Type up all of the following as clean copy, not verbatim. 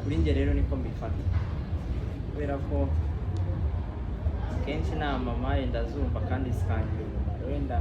kuri njye rero niko mbifata kubera ko kenshi inama mama ndazumva kandi zikangira umumaro wenda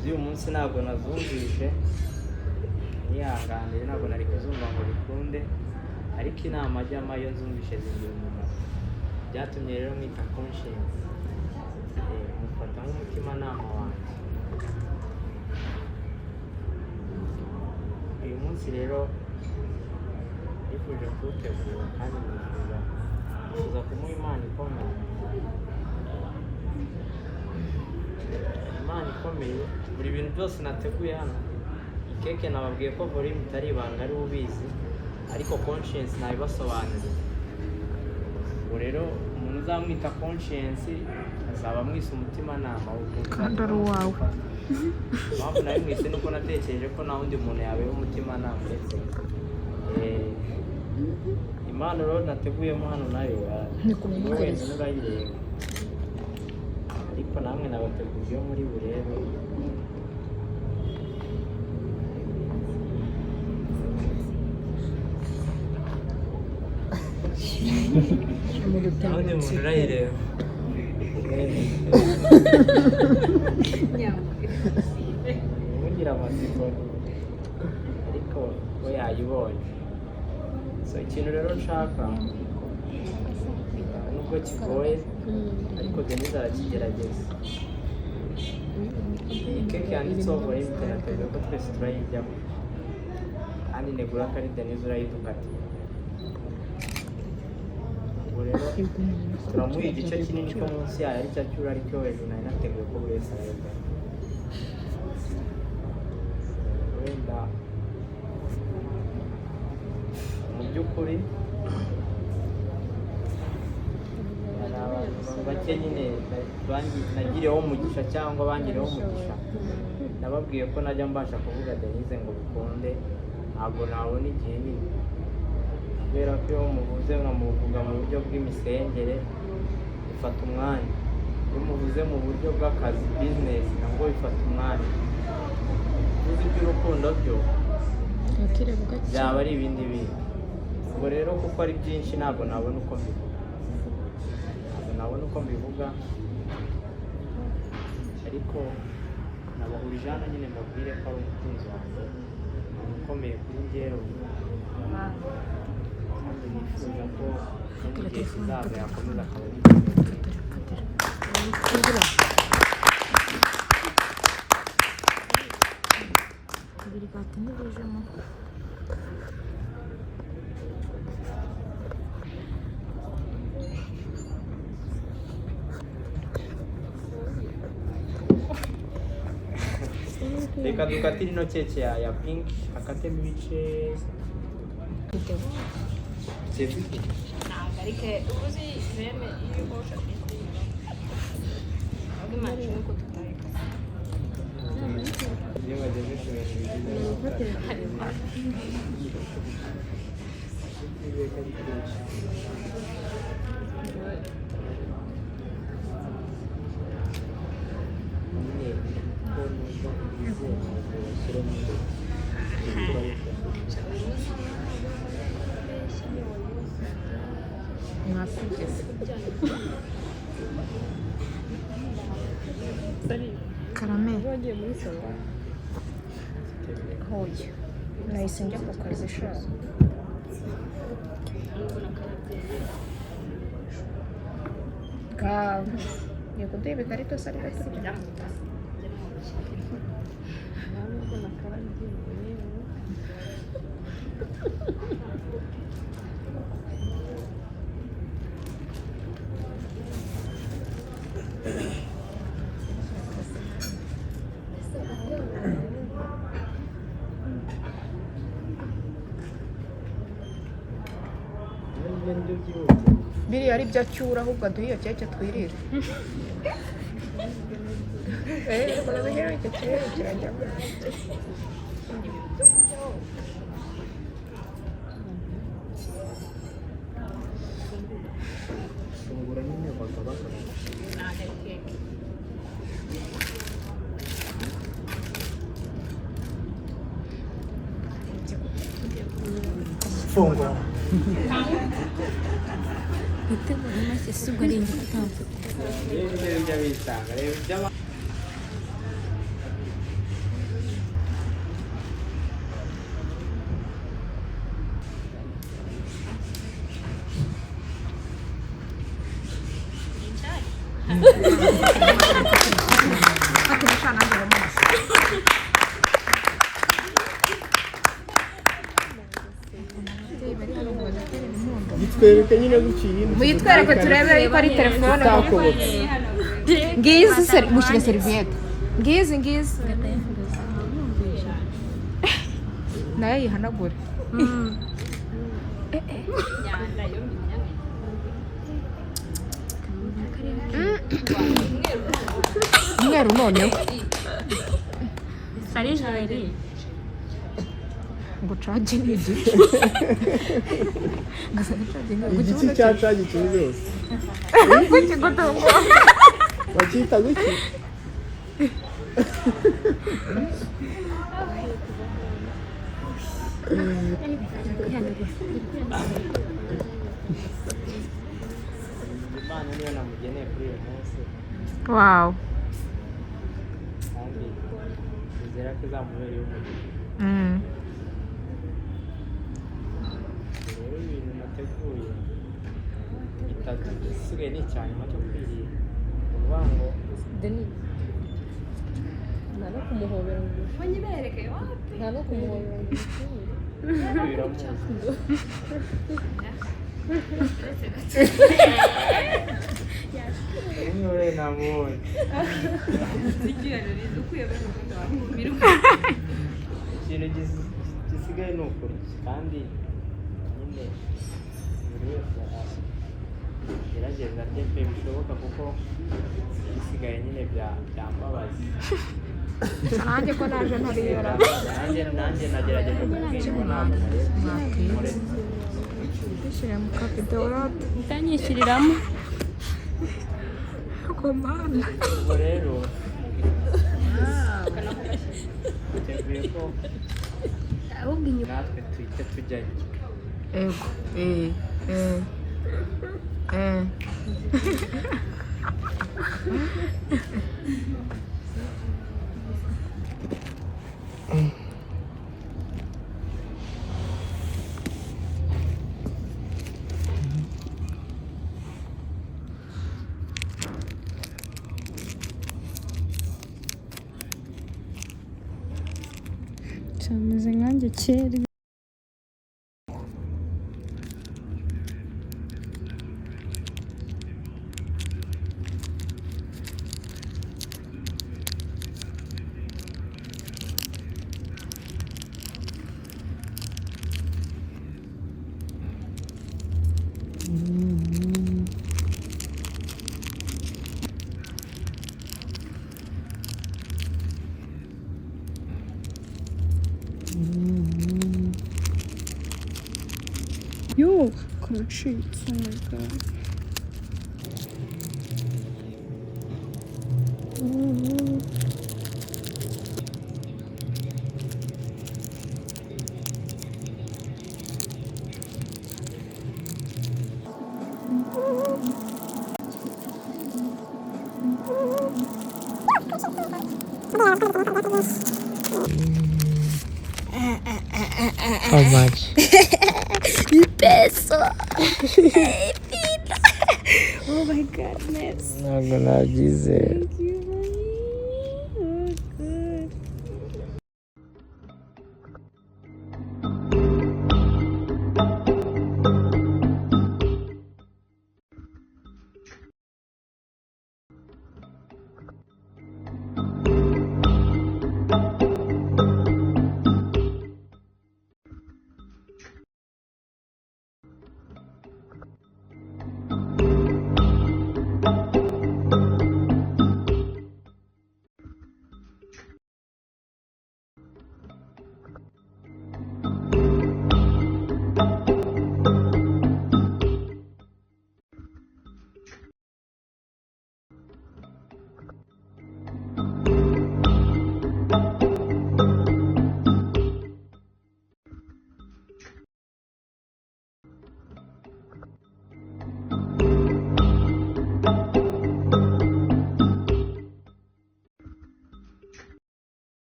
z'uyu munsi ntabwo nazumvishe nihanganire ntabwo nari kuzumva ngo bikunde ariko inama ajyamo iyo nzumvishe zigira umumaro byatumye rero mwita conscience mufata nk'umutimanama wanjye uyu munsi rero nifuje kuwutegura kandi nifuza kumuha impano ikomeye impano ikomeye buri bintu byose nateguye hano ikeke nababwiye ko volume itari ibanga ari ubizi ariko conscience nabibasobanuriye ubu rero umuntu uzamwita conscience azaba mwise umutimanama kandi ari uwawe impamvu nawe mwise nuko natekereje ko nta wundi muntu yabera umutimanama uretse impano rero nateguyemo hano nayo ni wenyine urayireba ariko namwe nabateguye iyo muri burebe nawundi muntu urayireba umugira amatsiko ariko we yayibonye so ikintu rero nshaka nubwo kigoye ariko Denyse arakigerageza iyi keke yanditseho volume iterambere ko twese turayijyaho kandi negura ko ari Denyse urayidukatiye ubu rero turamuha igice kinini cyo munsi yayo ari cyo cyura aricyo hejuru nari nateguye ko buri wese arayijyaho wenda mu by'ukuri bake nyine nagiriyeho umugisha cyangwa bangiriyeho umugisha nababwiye ko najya mbasha kuvuga Denyse ngo bikunde ntabwo nabona igihe nini kubera ko iyo muvuze nkamuvuga mu buryo bw'imisengere bifata umwanya iyo muvuze mu buryo bw'akazi business nabwo bifata umwanya uzi iby'urukundo byo byaba ari ibindi bintu ubwo rero kuko ari byinshi ntabwo nabona uko mbivuga ariko nabahurije hano nyine mbabwire ko ari umukunzi wanjye ukomeye kuri njyewe kandi nifuza ko no mu gihe kizaza yakomeza akaba ari reka dukatire ino keke ya pink akatemo ibice ariko ubuzi beme iyo bosha agimanje nuko tutareka iyo bageze ku bintu Karamel. Hoya. Nahise njya ku kazi shaka. Yego debe karito sari gaturya. Biriya ari byo acyura ahubwo aduha iyo keke twirire. Kuna bihera icyo kirere kirajyamo. Fungura nyine bakaba fungura gutegura make si ubwo ari ingenzi utambuka rero ibyo bijya bitanga rero iby'ama gitwereke nyine guciye muyitwereke turebe yuko ari telefone ngizi mushyire seriviyete ngizi nayo yihanagure umweru noneho sari jari ngo cage ni igice igiti cya cagi kiri yose kuki gutungo bakita guki Imana niyo namugeneye kuri uyu munsi wow kandi nizera ko izamubera iy'umugisha rero ibintu nateguye itatu isigaye ni icyanyuma cyo kwirinda ukuvuga ngo Denyse nta no kumuhobera ngo wanyibereke wapi nta no kumuhobera ngo biramuzi umwe namubonye yararize ukuyobera umukondo wawe ikintu gisigaye ni ukuri kandi nyine buri wese gerageza rye pe bishoboka kuko bisigaye nyine byambabaza nanjye ko naje ntariyora nanjye nagerageje kubwira ngo ntabwo dushyire mu kabido yote utanyishyiriramo ku mpande ubwo rero biteguye ko ahubwo inyuma natwe tuhite tujyayo ego cyameze nkanjye kera yo karacitse oh my god how much peso oh my goodness ntabwo nagize